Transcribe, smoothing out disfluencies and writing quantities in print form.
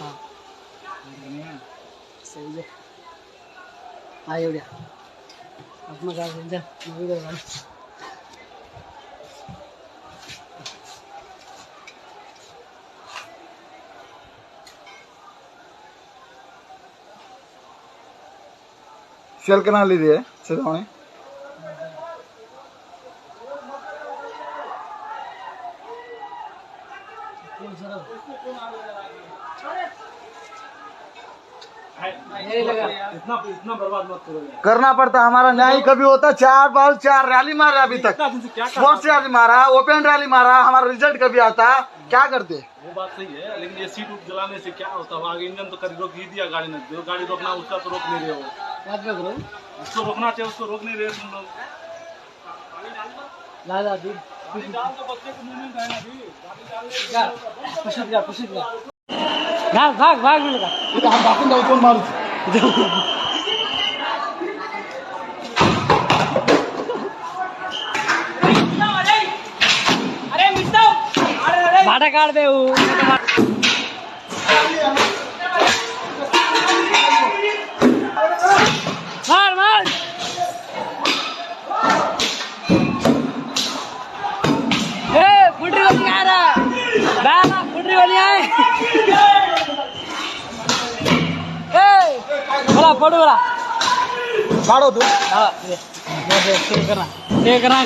हाँ सही है आयो क्या अपना काम कर जा मूवी करवा सेल कना लीजिए सिधाने इतना बर्बाद मत करो यार। करना पड़ता है, हमारा न्याय कभी होता। 4 बॉल 4 रैली मारा अभी तक, स्पोर्ट्स रैली मारा, ओपन रैली मारा, हमारा रिजल्ट कभी आता क्या करते। वो बात सही है, लेकिन ये सीट उठ जलाने से क्या होता है? आगे इंजन तो कर रोक ही दिया गाड़ी ने, जो गाड़ी रोकना उसका तो रोक नहीं रहे हो। उसको रोकना चाहिए, उसको रोक नहीं रहे तुम लोग। लाला दूध डाल तो बच्चे को मूवमेंट है ना अभी, जा पुश जा भाग भाग मिलेगा इधर हम बाकी नहीं कौन मारू भाटा काट दे मार मार फुटरी वाली आ रहा बाबा फुटरी वाली आए बोला फोटो बोला काढ़ो तू हाँ ये करना